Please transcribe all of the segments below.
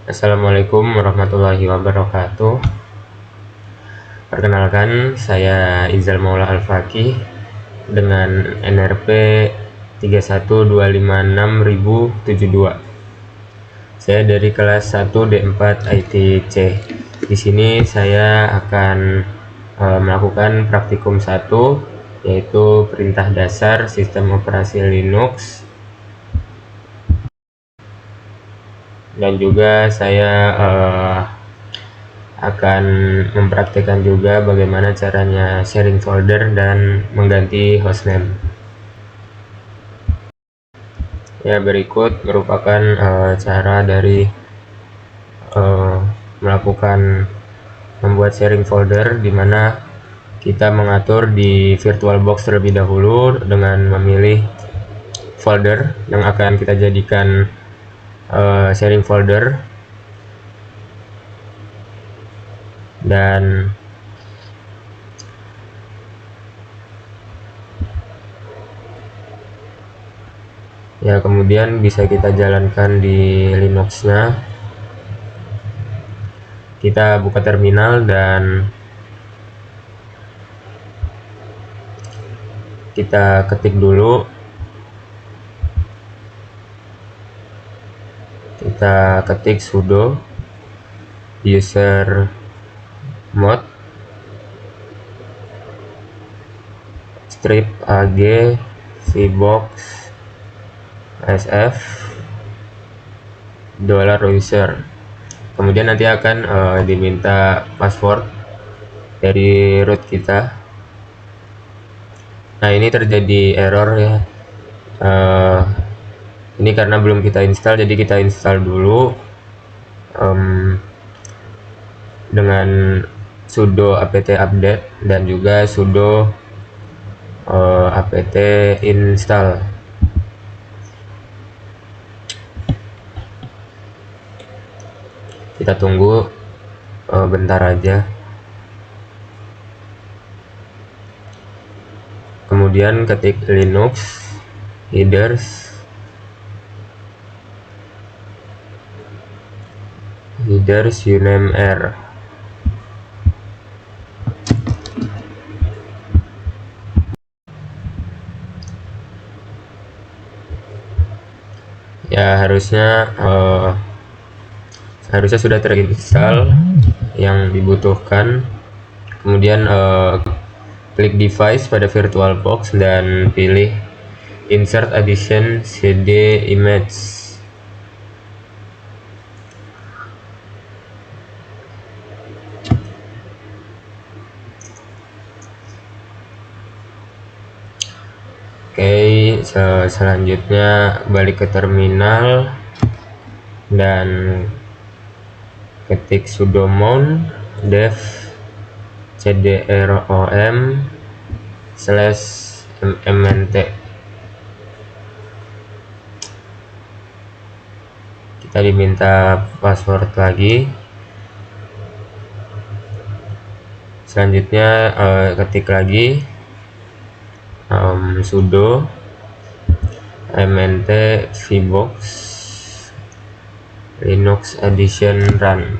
Assalamualaikum warahmatullahi wabarakatuh. Perkenalkan, saya Izal Maula Al-Faqih dengan NRP 31256.072. Saya dari kelas 1 D4 ITC. Di sini saya akan melakukan praktikum 1, yaitu perintah dasar sistem operasi Linux. Dan juga saya akan mempraktikkan juga bagaimana caranya sharing folder dan mengganti hostname. Ya, berikut merupakan cara dari melakukan membuat sharing folder, di mana kita mengatur di VirtualBox terlebih dahulu dengan memilih folder yang akan kita jadikan sharing folder, dan ya kemudian bisa kita jalankan di Linux-nya. Kita buka terminal dan kita ketik dulu, kita ketik sudo user mod strip ag vbox sf $user. Kemudian nanti akan diminta password dari root kita. Nah, ini terjadi error ya. Ini karena belum kita install, jadi kita install dulu dengan sudo apt update dan juga sudo apt install. Kita tunggu bentar aja. Kemudian ketik Linux headers uname r. Ya, harusnya sudah terinstall yang dibutuhkan. Kemudian klik device pada VirtualBox dan pilih insert addition cd image. Oke, selanjutnya balik ke terminal dan ketik sudo mount dev cdrom/mnt. Kita diminta password lagi. Selanjutnya ketik lagi sudo mnt vbox linux edition run.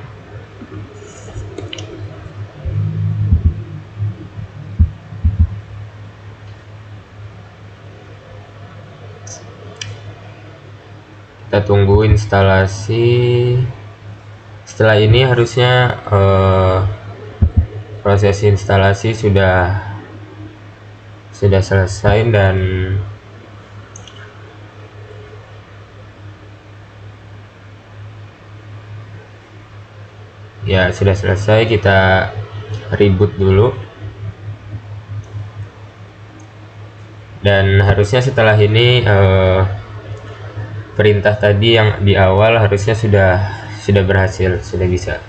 Kita tunggu instalasi. Setelah ini harusnya proses instalasi sudah selesai dan ya sudah selesai. Kita reboot dulu, dan harusnya setelah ini perintah tadi yang di awal harusnya sudah berhasil, sudah bisa.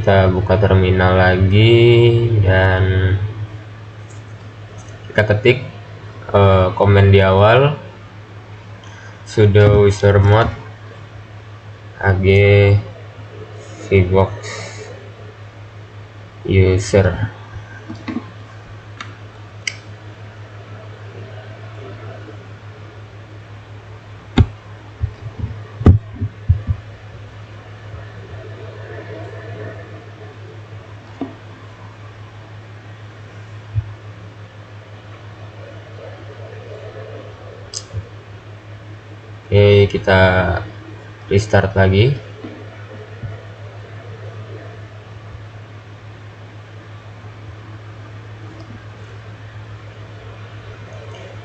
kita buka terminal lagi dan kita ketik komen di awal sudo usermod ag vbox user. Oke, kita restart lagi.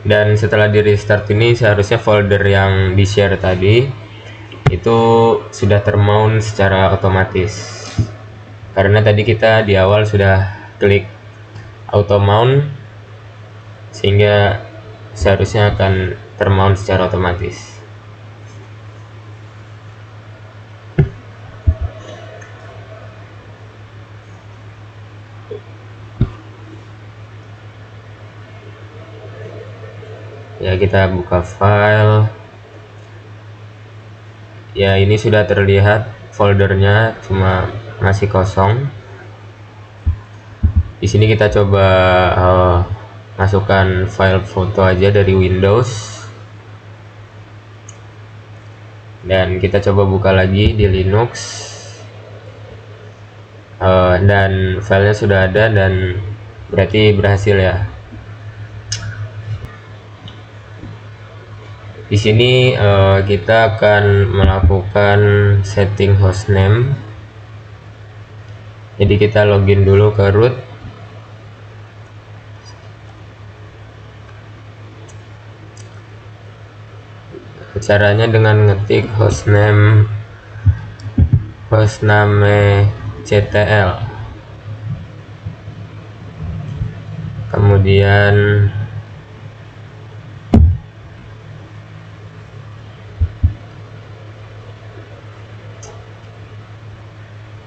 Dan setelah di restart ini seharusnya folder yang di share tadi itu sudah termount secara otomatis, karena tadi kita di awal sudah klik auto mount sehingga seharusnya akan termount secara otomatis. Ya, kita buka file. Ya, ini sudah terlihat foldernya cuma masih kosong. Di sini kita coba masukkan file foto aja dari Windows. Dan kita coba buka lagi di Linux. Dan filenya sudah ada dan berarti berhasil ya. Di sini kita akan melakukan setting hostname. Jadi kita login dulu ke root. Caranya dengan ngetik hostname ctl, kemudian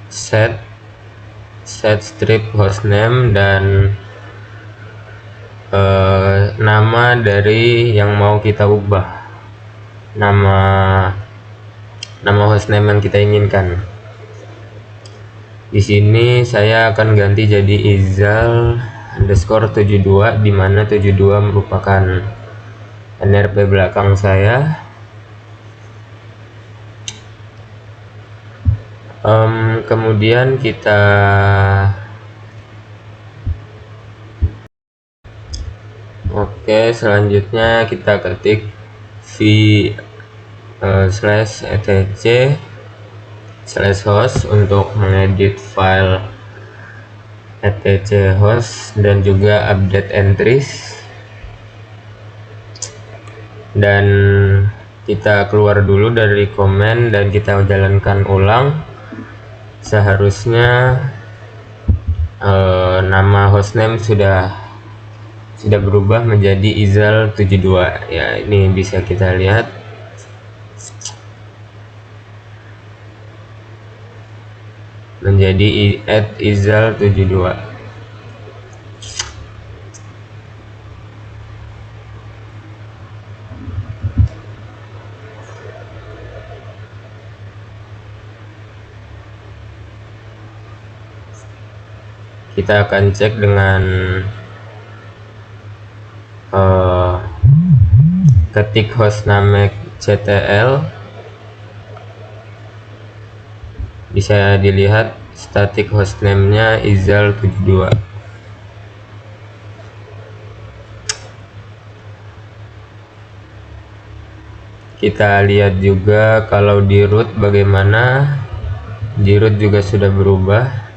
set strip hostname dan nama dari yang mau kita ubah, nama hostname yang kita inginkan. Di sini saya akan ganti jadi izal_72, di mana 72 merupakan NRP belakang saya. Kemudian kita selanjutnya kita ketik v/etc/host untuk mengedit file etc host dan juga update entries, dan kita keluar dulu dari komen dan kita jalankan ulang. Seharusnya nama hostname sudah berubah menjadi izal72 ya. Ini bisa kita lihat. Menjadi @izal72. Kita akan cek dengan ketik hostname ctl. Bisa dilihat static hostname-nya izal72. Kita lihat juga kalau di root bagaimana. Di root juga sudah berubah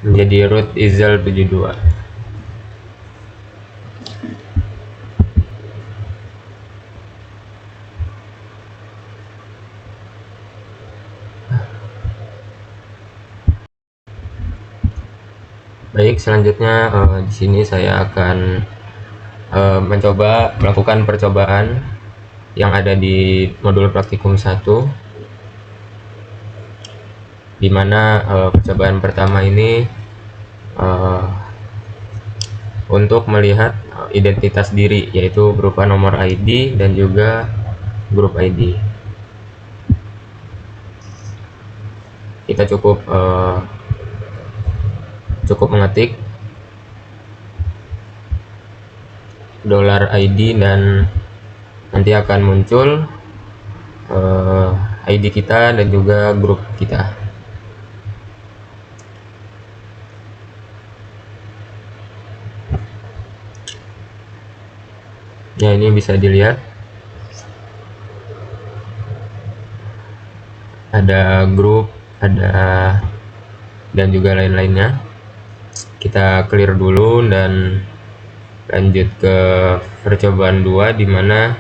menjadi root izal72. Baik, selanjutnya di sini saya akan mencoba melakukan percobaan yang ada di modul praktikum 1. dimana percobaan pertama ini untuk melihat identitas diri, yaitu berupa nomor ID dan juga grup ID. Kita cukup mengetik $ID dan nanti akan muncul ID kita dan juga grup kita. Ya, ini bisa dilihat ada grup, ada dan juga lain-lainnya. Kita clear dulu dan lanjut ke percobaan 2, dimana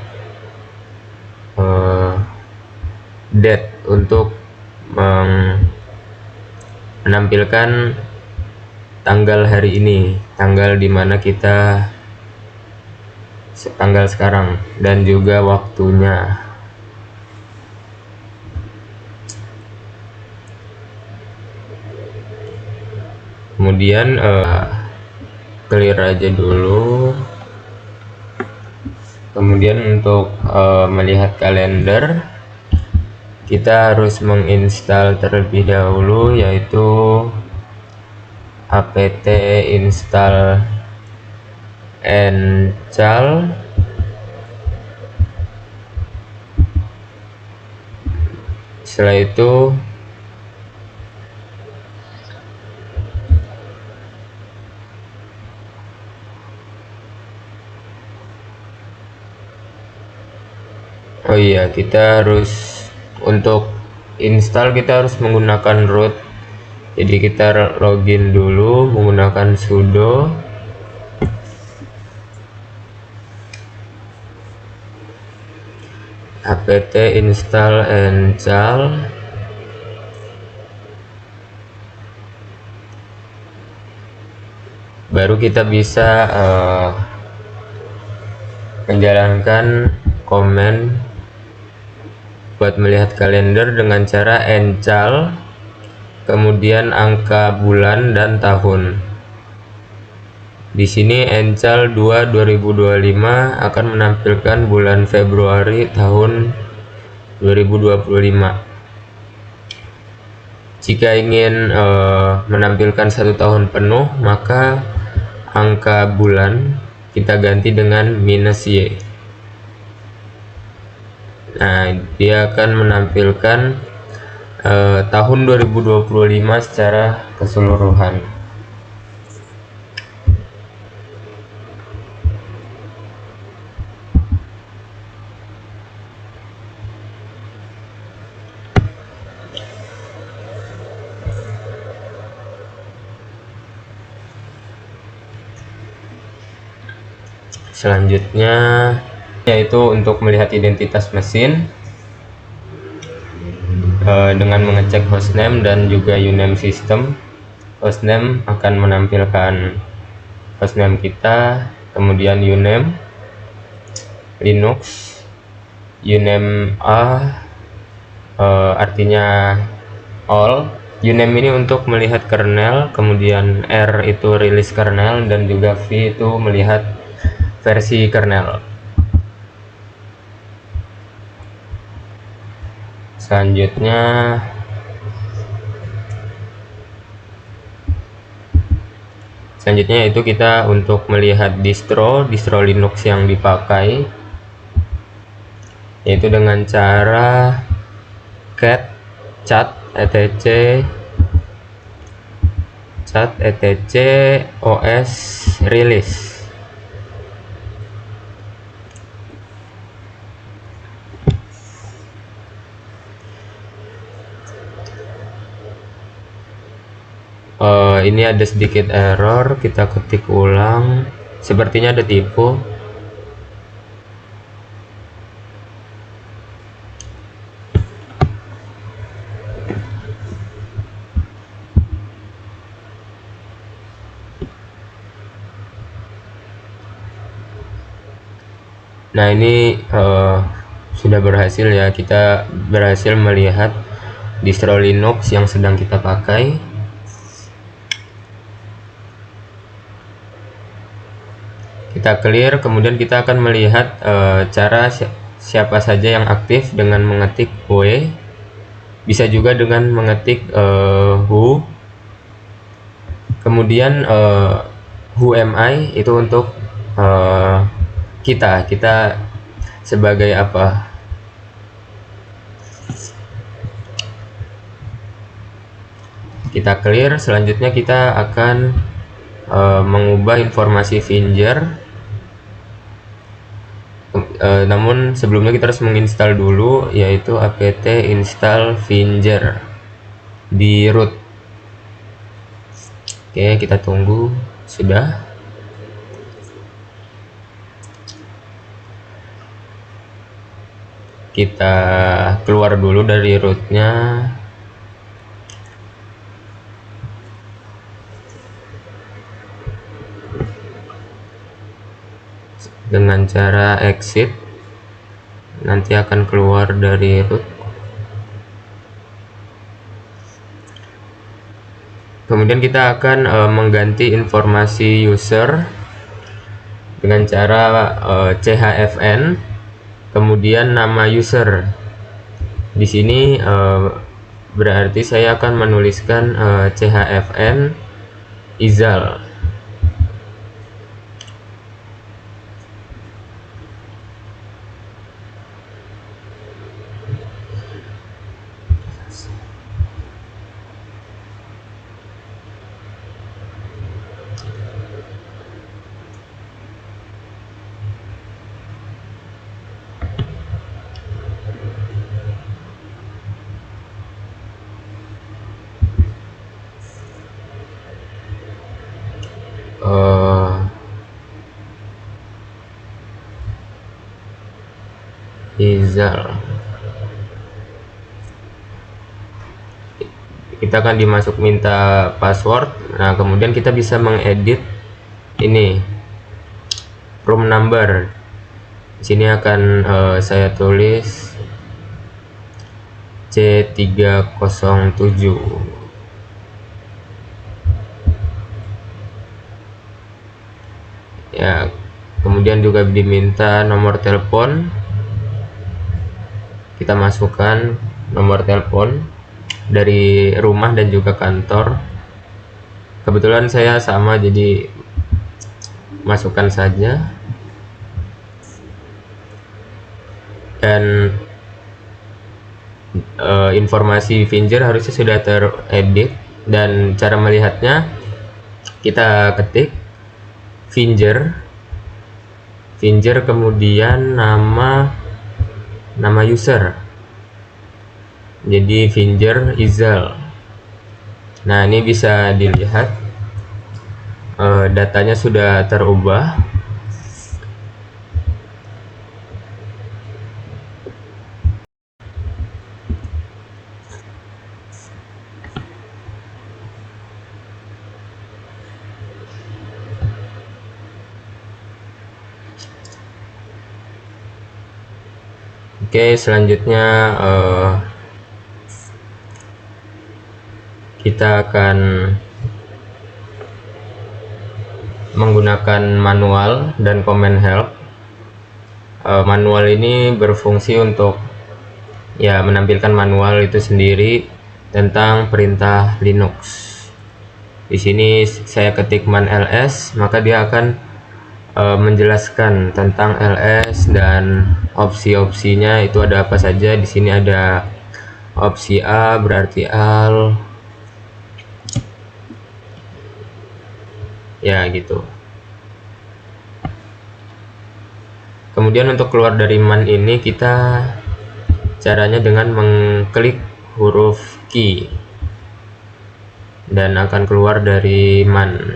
date untuk menampilkan tanggal hari ini, tanggal dimana kita tanggal sekarang, dan juga waktunya. Kemudian clear aja dulu. Kemudian untuk melihat kalender, kita harus menginstal terlebih dahulu, yaitu apt install ncal. Setelah itu oh iya, kita harus untuk install kita harus menggunakan root. Jadi kita login dulu menggunakan sudo apt install ncal. Baru kita bisa menjalankan command buat melihat kalender dengan cara ncal, kemudian angka bulan dan tahun. Di sini ncal 2 2025 akan menampilkan bulan Februari tahun 2025. Jika ingin menampilkan 1 tahun penuh, maka angka bulan kita ganti dengan -y. Nah, dia akan menampilkan tahun 2025 secara keseluruhan. Selanjutnya yaitu untuk melihat identitas mesin dengan mengecek hostname dan juga uname system. Hostname akan menampilkan hostname kita, kemudian uname Linux, uname artinya all. Uname ini untuk melihat kernel, kemudian R itu release kernel, dan juga V itu melihat versi kernel. Selanjutnya yaitu kita untuk melihat distro Linux yang dipakai, yaitu dengan cara cat etc os release. Ini ada sedikit error, kita ketik ulang, sepertinya ada tipu. Nah, ini sudah berhasil ya, kita berhasil melihat distro Linux yang sedang kita pakai. Kita clear, kemudian kita akan melihat cara siapa saja yang aktif dengan mengetik w, bisa juga dengan mengetik who. Kemudian who am I itu untuk kita sebagai apa. Kita clear, selanjutnya kita akan mengubah informasi Finger. Namun sebelumnya kita harus menginstal dulu, yaitu apt install Finger di root. Oke, kita tunggu. Sudah. Kita keluar dulu dari rootnya. Dengan cara exit, nanti akan keluar dari root. Kemudian kita akan mengganti informasi user dengan cara chfn, kemudian nama user. Di sini berarti saya akan menuliskan chfn Izal. Izal. Kita akan minta password. Nah, kemudian kita bisa mengedit ini room number. Di sini akan saya tulis C307. Ya, kemudian juga diminta nomor telepon. Kita masukkan nomor telepon dari rumah dan juga kantor. Kebetulan saya sama, jadi masukkan saja. Dan informasi Finger harusnya sudah teredit, dan cara melihatnya kita ketik Finger kemudian nama user, jadi Finger Izal. Nah, ini bisa dilihat datanya sudah terubah. Oke, selanjutnya kita akan menggunakan manual dan command help. Manual ini berfungsi untuk ya menampilkan manual itu sendiri tentang perintah Linux. Di sini saya ketik man ls, maka dia akan menjelaskan tentang ls dan opsi-opsinya itu ada apa saja. Di sini ada opsi A berarti al, ya gitu. Kemudian untuk keluar dari man ini kita caranya dengan mengklik huruf key dan akan keluar dari man.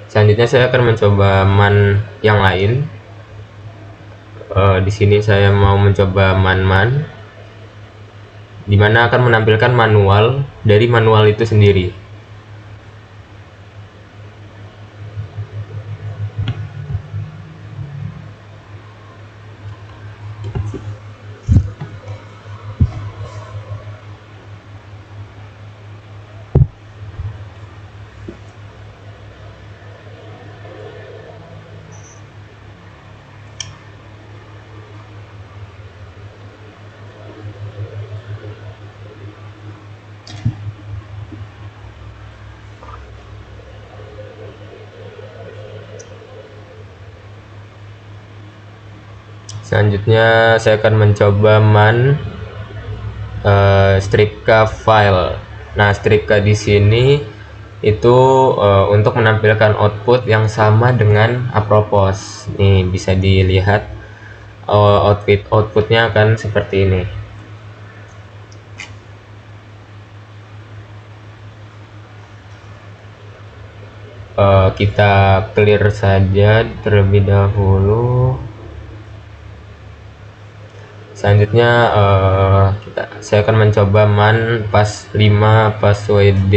Selanjutnya saya akan mencoba man yang lain. Di sini saya mau mencoba man, dimana akan menampilkan manual dari manual itu sendiri. Selanjutnya saya akan mencoba man stripka file. Nah, stripka di sini itu untuk menampilkan output yang sama dengan apropos. Nih bisa dilihat outputnya akan seperti ini. Kita clear saja terlebih dahulu. Selanjutnya saya akan mencoba man pas 5 passwd.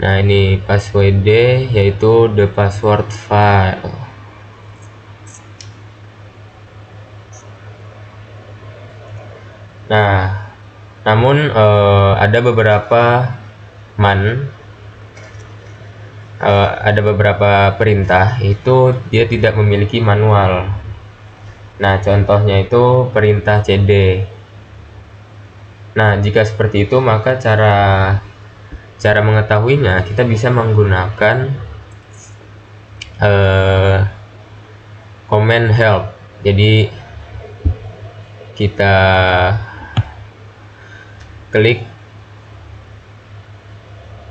Nah, ini passwd yaitu the password file. Nah, namun ada beberapa ada beberapa perintah itu dia tidak memiliki manual. Nah, contohnya itu perintah cd. Nah, jika seperti itu maka cara mengetahuinya kita bisa menggunakan command help. Jadi kita klik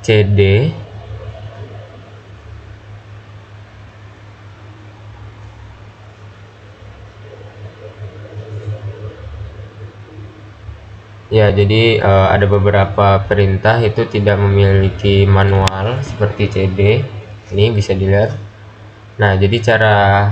cd, ya, jadi ada beberapa perintah itu tidak memiliki manual seperti cd. Ini bisa dilihat. Nah, jadi cara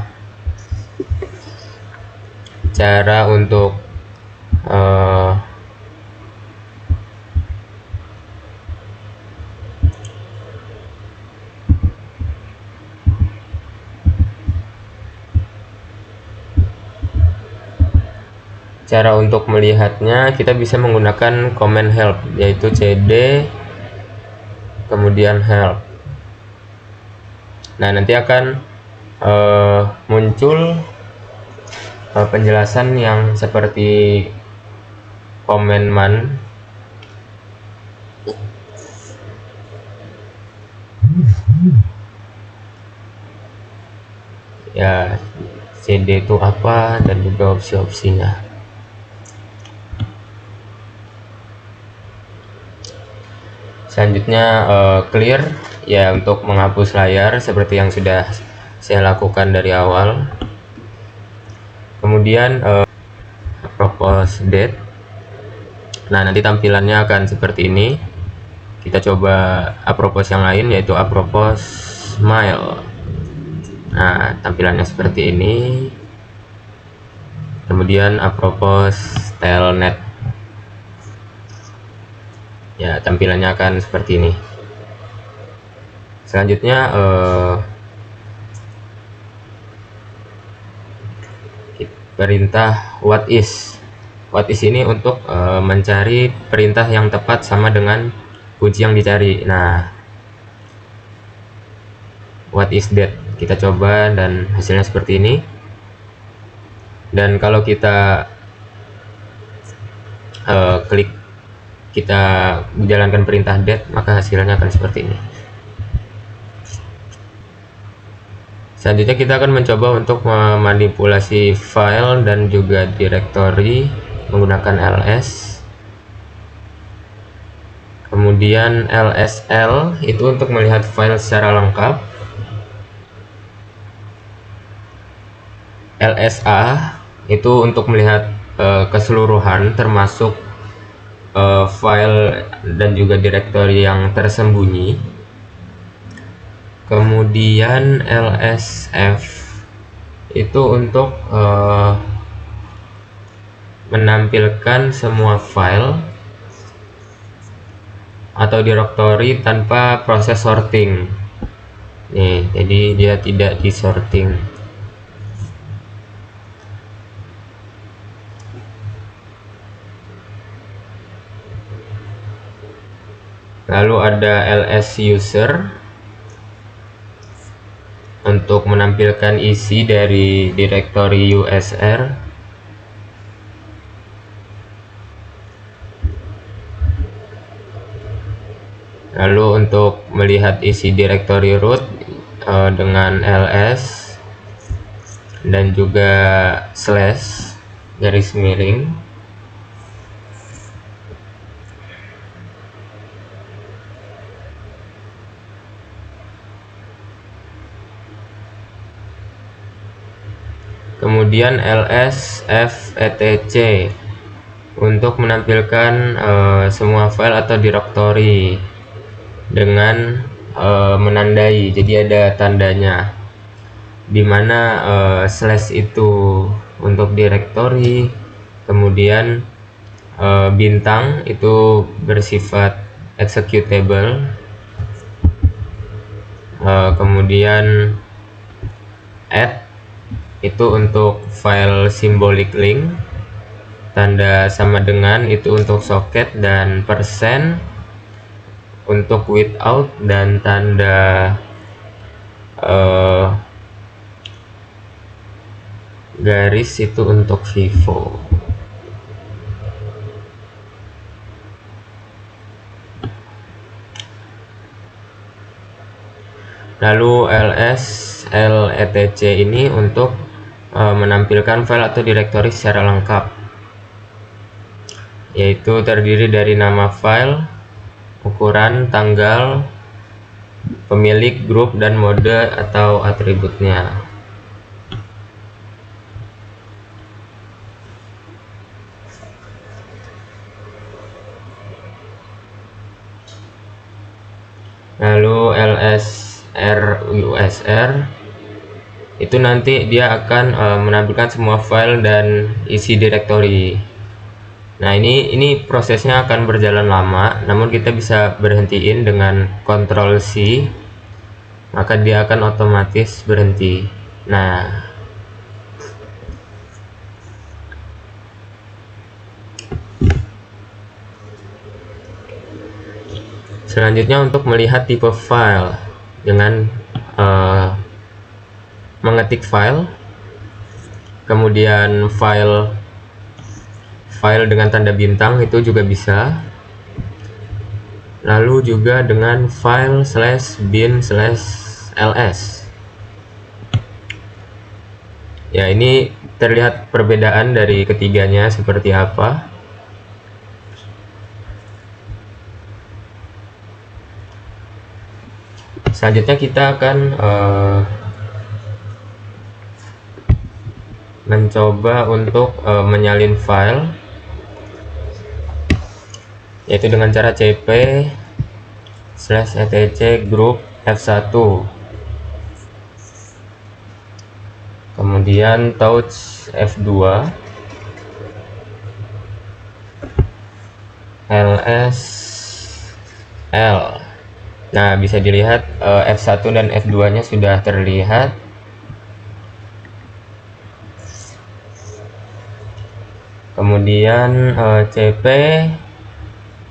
untuk melihatnya kita bisa menggunakan command help, yaitu cd kemudian help. Nah, nanti akan muncul penjelasan yang seperti command man. Ya, cd itu apa dan juga opsi-opsinya. Selanjutnya clear ya, untuk menghapus layar seperti yang sudah saya lakukan dari awal. Kemudian apropos date. Nah, nanti tampilannya akan seperti ini. Kita coba apropos yang lain, yaitu apropos mail. Nah, tampilannya seperti ini. Kemudian apropos telnet. Ya, tampilannya akan seperti ini. Selanjutnya perintah what is ini untuk mencari perintah yang tepat sama dengan kunci yang dicari. Nah, what is that, kita coba dan hasilnya seperti ini. Dan kalau kita kita menjalankan perintah that, maka hasilnya akan seperti ini. Selanjutnya kita akan mencoba untuk memanipulasi file dan juga directory menggunakan ls. Kemudian lsl itu untuk melihat file secara lengkap. lsa itu untuk melihat keseluruhan termasuk file dan juga directory yang tersembunyi. Kemudian lsf itu untuk menampilkan semua file atau directory tanpa proses sorting. Nih, jadi dia tidak disorting. Lalu ada ls user untuk menampilkan isi dari directory usr. Lalu untuk melihat isi directory root dengan ls. dan juga slash garis miring. Kemudian ls fetc untuk menampilkan semua file atau directory dengan menandai, jadi ada tandanya, dimana slash itu untuk directory, kemudian bintang itu bersifat executable, kemudian add itu untuk file symbolic link, tanda sama dengan itu untuk soket, dan persen untuk without, dan tanda garis itu untuk vivo. Lalu ls letc ini untuk menampilkan file atau directory secara lengkap, yaitu terdiri dari nama file, ukuran, tanggal, pemilik, grup, dan mode atau atributnya. Lalu lsrusr itu nanti dia akan menampilkan semua file dan isi directory. Nah, ini prosesnya akan berjalan lama, namun kita bisa berhentiin dengan Ctrl C, maka dia akan otomatis berhenti. Nah, selanjutnya untuk melihat tipe file dengan mengetik file, kemudian file dengan tanda bintang itu juga bisa, lalu juga dengan file /bin/ls. Ya, ini terlihat perbedaan dari ketiganya seperti apa. Selanjutnya kita akan mencoba untuk menyalin file, yaitu dengan cara cp/etc group f1, kemudian touch f2, lsl. Nah, bisa dilihat f1 dan f2 nya sudah terlihat. Kemudian cp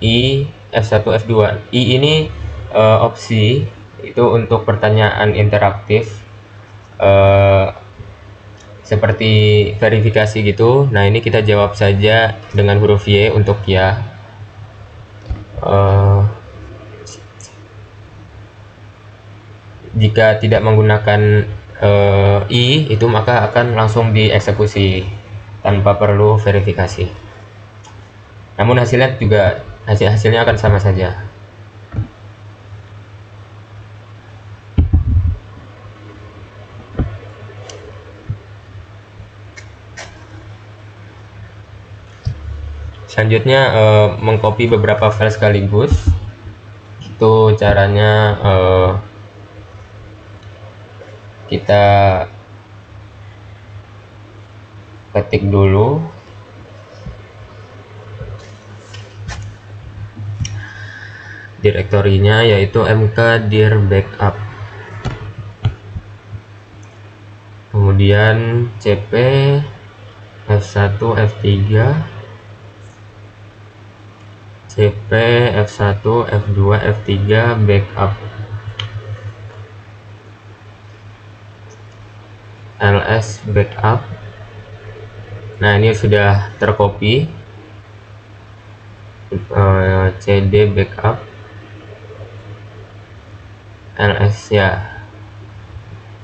i f1 f2. I ini opsi, itu untuk pertanyaan interaktif seperti verifikasi gitu. Nah, ini kita jawab saja dengan huruf Y untuk ya. Jika tidak menggunakan i itu, maka akan langsung dieksekusi tanpa perlu verifikasi. Namun hasilnya akan sama saja. Selanjutnya mengcopy beberapa file sekaligus. Itu caranya kita ketik dulu direktorinya, yaitu mkdir backup, kemudian cp f1 f3, cp f1 f2 f3 backup, ls backup. Nah, ini sudah tercopy, cd backup, ls ya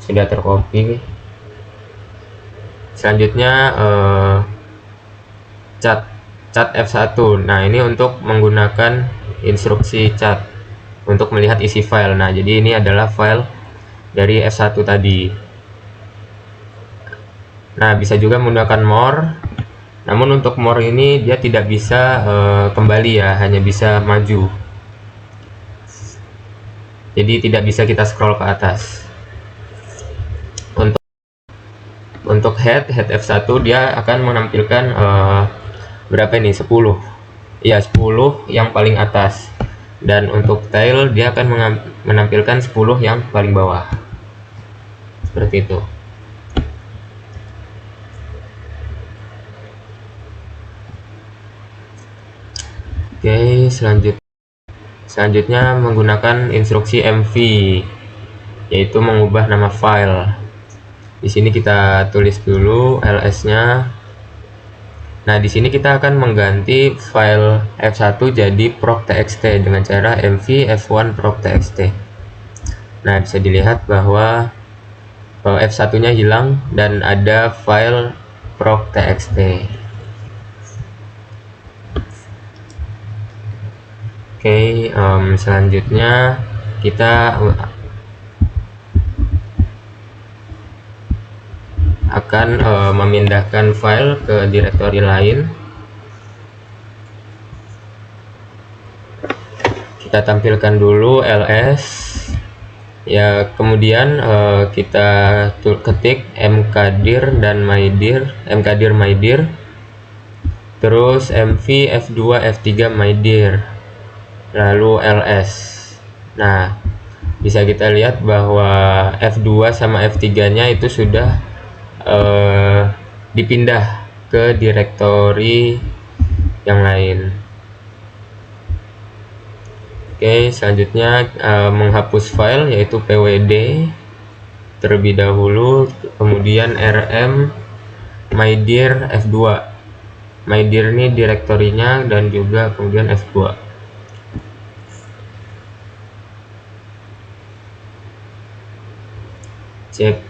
sudah tercopy. Selanjutnya cat F1. Nah, ini untuk menggunakan instruksi cat untuk melihat isi file. Nah, jadi ini adalah file dari F1 tadi. Nah, bisa juga menggunakan more. Namun untuk more ini dia tidak bisa kembali ya, hanya bisa maju. Jadi tidak bisa kita scroll ke atas. Untuk head F1 dia akan menampilkan berapa ini? 10. Ya, 10 yang paling atas. Dan untuk tail dia akan menampilkan 10 yang paling bawah. Seperti itu. Oke, selanjutnya menggunakan instruksi mv, yaitu mengubah nama file. Di sini kita tulis dulu ls-nya. Nah, di sini kita akan mengganti file f1 jadi proc.txt dengan cara mv f1 proc.txt. Nah, bisa dilihat bahwa f1-nya hilang dan ada file proc.txt. Oke, selanjutnya kita akan memindahkan file ke direktori lain. Kita tampilkan dulu ls ya, kemudian kita ketik mkdir dan mkdir mydir, terus mv f2 f3 mydir, lalu ls. Nah, bisa kita lihat bahwa f2 sama f3 nya itu sudah dipindah ke direktori yang lain. Oke, selanjutnya menghapus file yaitu pwd terlebih dahulu, kemudian rm mydir f2. Mydir ini direktorinya dan juga kemudian f2. cp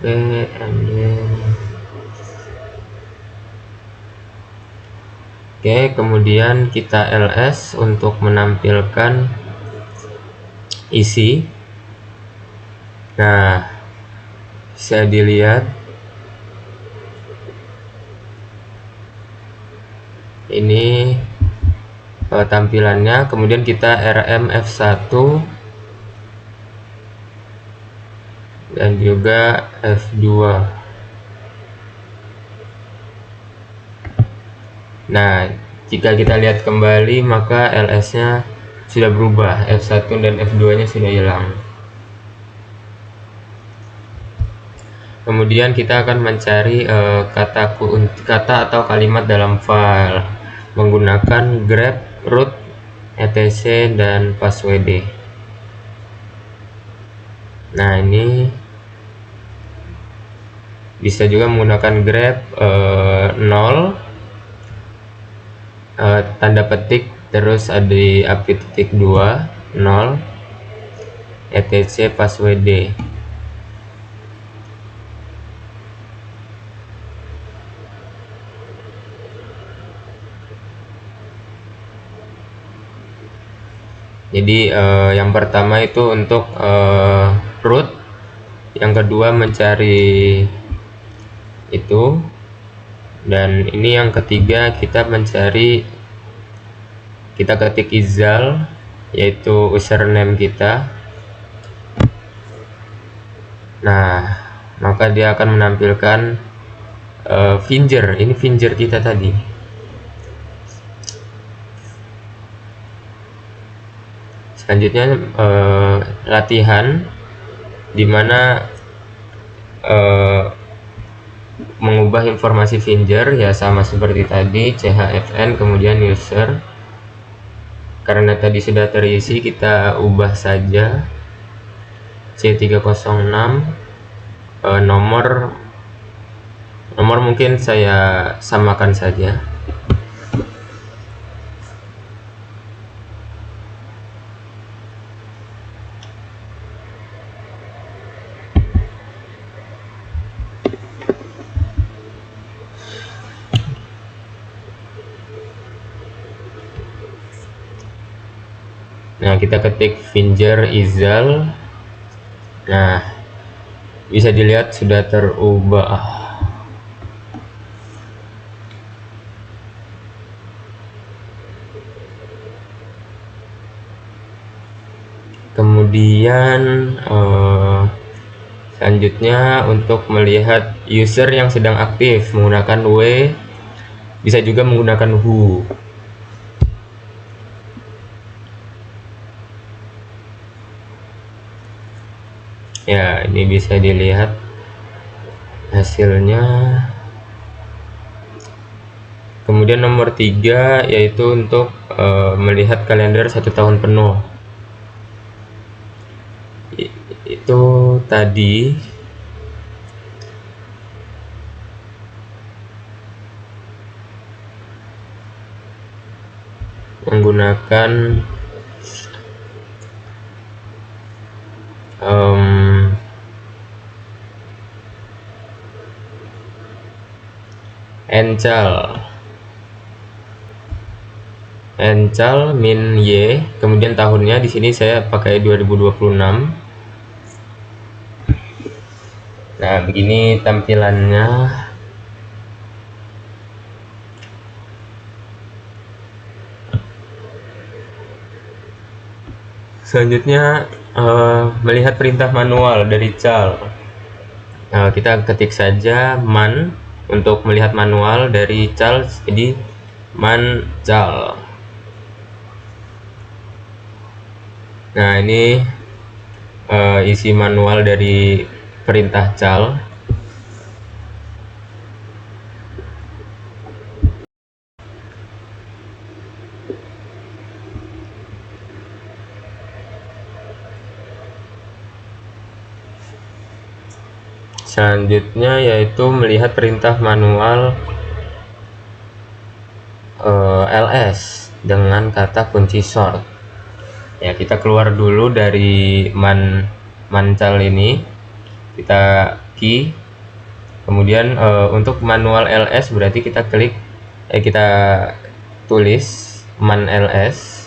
md. Oke, kemudian kita ls untuk menampilkan isi. Nah, bisa dilihat ini tampilannya. Kemudian kita rm f1 dan juga f2. Nah, jika kita lihat kembali maka ls-nya sudah berubah, f1 dan f2 nya sudah hilang. Kemudian kita akan mencari kata atau kalimat dalam file menggunakan grep, root, etc dan passwd. Nah, ini bisa juga menggunakan grep 0 tanda petik terus ada di api titik 2 0 etc passwd. Jadi yang pertama itu untuk root, yang kedua mencari itu, dan ini yang ketiga kita ketik izal yaitu username kita. Nah, maka dia akan menampilkan finger, ini finger kita tadi. Selanjutnya latihan dimana mengubah informasi finger ya sama seperti tadi, chfn kemudian user. Karena tadi sudah terisi, kita ubah saja C306. Nomor mungkin saya samakan saja. Nah, kita ketik Finger Izal. Nah, bisa dilihat sudah terubah. Kemudian selanjutnya untuk melihat user yang sedang aktif menggunakan W, bisa juga menggunakan WHO. Ya, ini bisa dilihat hasilnya. Kemudian nomor 3 yaitu untuk melihat kalender 1 tahun penuh. Itu tadi menggunakan Encal min Y, kemudian tahunnya di sini saya pakai 2026. Nah, begini tampilannya. Selanjutnya melihat perintah manual dari cal. Kita ketik saja man untuk melihat manual dari cal, jadi man cal. Nah, ini isi manual dari perintah cal. Selanjutnya yaitu melihat perintah manual ls dengan kata kunci sort. Ya, kita keluar dulu dari mancal ini, kita key. Kemudian untuk manual ls berarti kita klik, kita tulis man ls.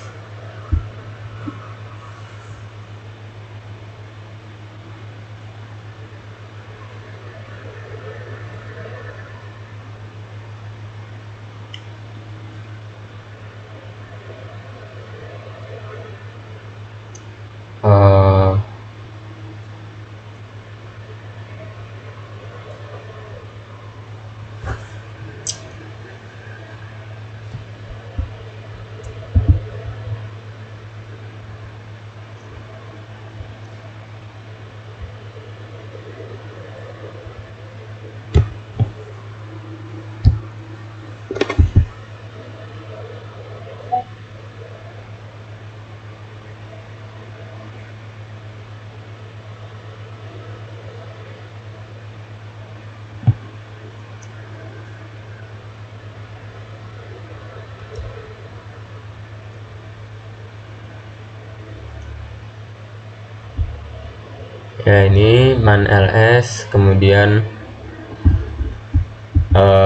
Ya, ini man ls, kemudian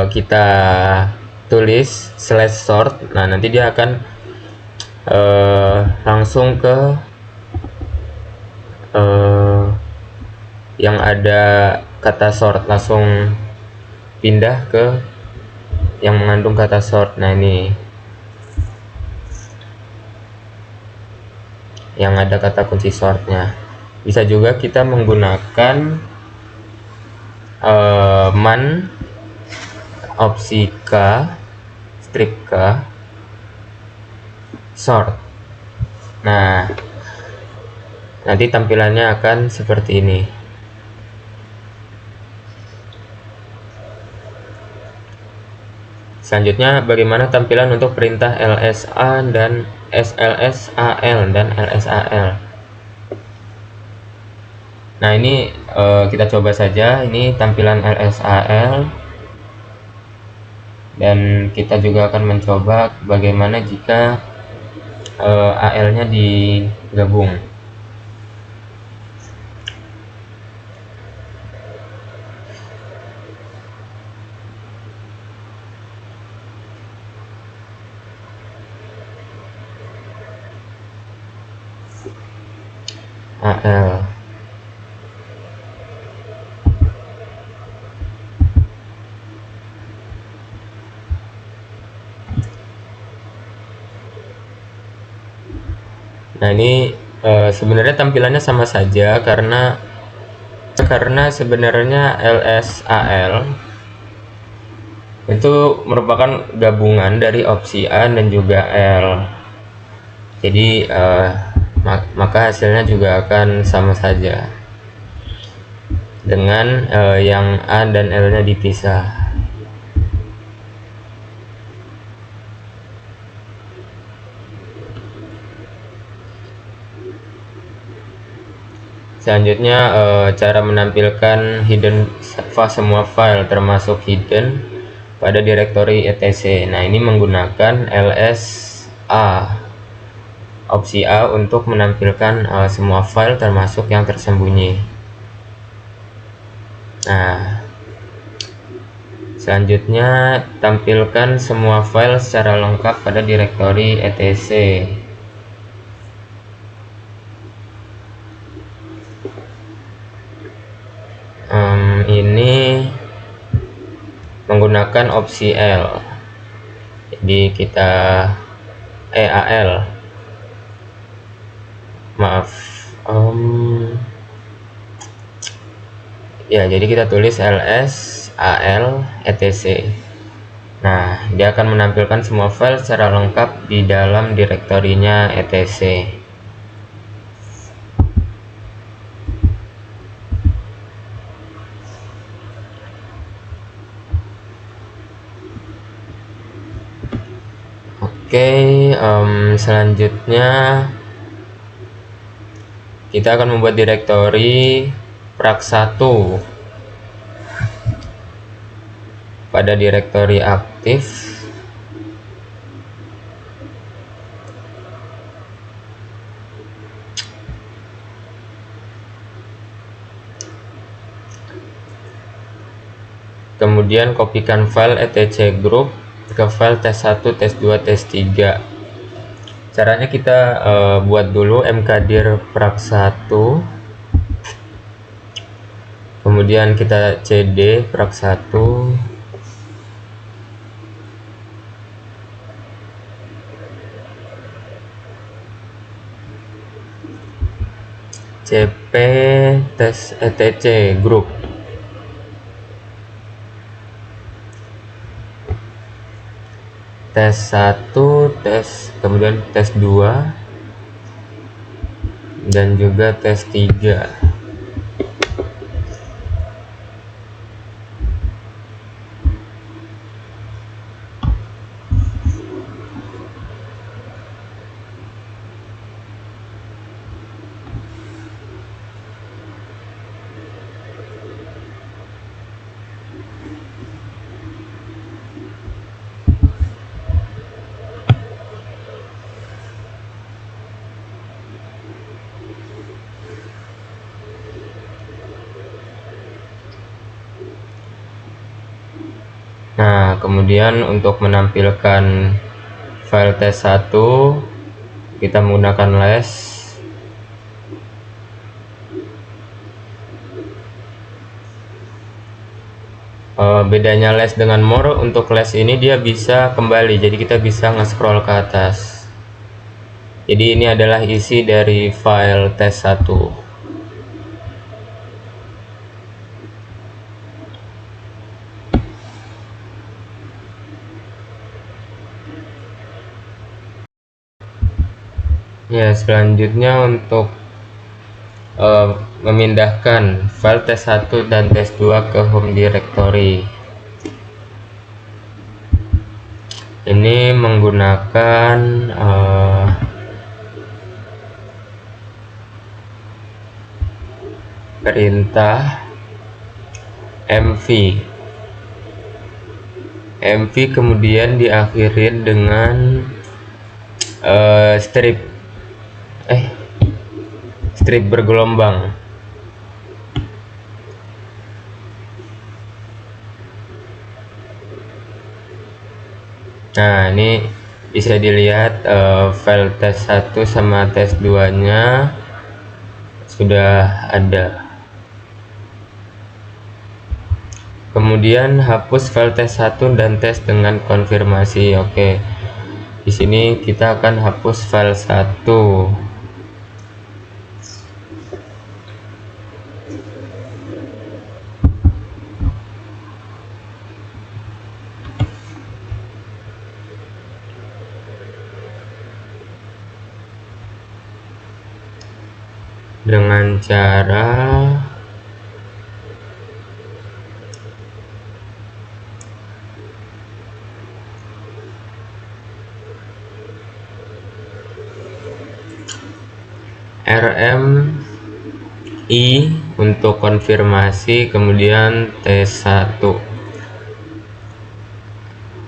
kita tulis slash sort. Nah, nanti dia akan langsung ke yang ada kata sort, langsung pindah ke yang mengandung kata sort. Nah, ini yang ada kata kunci sortnya. Bisa juga kita menggunakan man opsi K strip K sort. Nah, nanti tampilannya akan seperti ini. Selanjutnya, bagaimana tampilan untuk perintah LSA dan SLSAL dan LSAL. Nah, ini kita coba saja. Ini tampilan LSAL, dan kita juga akan mencoba bagaimana jika AL-nya digabung. AL. Nah, ini sebenarnya tampilannya sama saja karena sebenarnya LSAL itu merupakan gabungan dari opsi A dan juga L. Jadi maka hasilnya juga akan sama saja dengan yang A dan L-nya dipisah. Selanjutnya cara menampilkan hidden semua file termasuk hidden pada direktori etc. Nah, ini menggunakan LSA, opsi A untuk menampilkan semua file termasuk yang tersembunyi. Nah, selanjutnya tampilkan semua file secara lengkap pada direktori etc. Ini menggunakan opsi L. Jadi kita AL. Maaf. Ya, jadi kita tulis ls al etc. Nah, dia akan menampilkan semua file secara lengkap di dalam direktorinya etc. Oke, selanjutnya kita akan membuat direktori prak1 pada direktori aktif. Kemudian kopikan file etc group ke file tes1, tes2, tes3. Caranya kita buat dulu mkdir prak1, kemudian kita cd prak1, cp tes etc group. Tes1, kemudian tes2 dan juga tes3. Nah, kemudian untuk menampilkan file tes1 kita menggunakan les. Bedanya les dengan more, untuk les ini dia bisa kembali, jadi kita bisa nge-scroll ke atas. Jadi ini adalah isi dari file tes1. Ya, selanjutnya untuk memindahkan file tes1 dan tes2 ke home directory. Ini menggunakan perintah mv. mv kemudian diakhiri dengan strip bergelombang. Nah, ini bisa dilihat file tes 1 sama tes 2 nya sudah ada. Kemudian hapus file tes 1 dan tes dengan konfirmasi. Oke, di sini kita akan hapus file 1. Dengan cara RMI untuk konfirmasi, kemudian T1,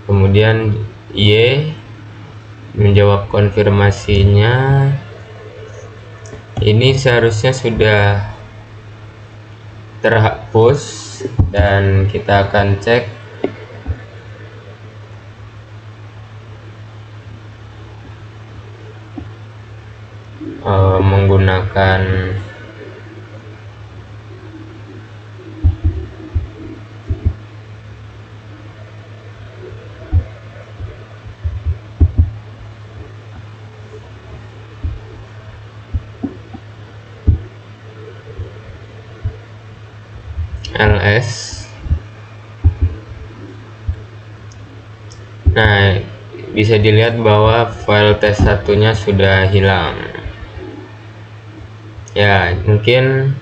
kemudian Y menjawab konfirmasinya. Ini seharusnya sudah terhapus dan kita akan cek menggunakan ls. Nah, bisa dilihat bahwa file tes satunya sudah hilang. Ya, mungkin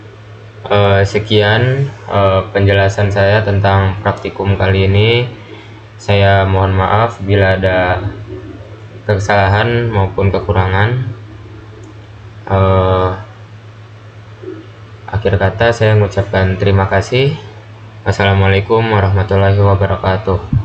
sekian penjelasan saya tentang praktikum kali ini. Saya mohon maaf bila ada kesalahan maupun kekurangan. Akhir kata saya mengucapkan terima kasih. Assalamualaikum warahmatullahi wabarakatuh.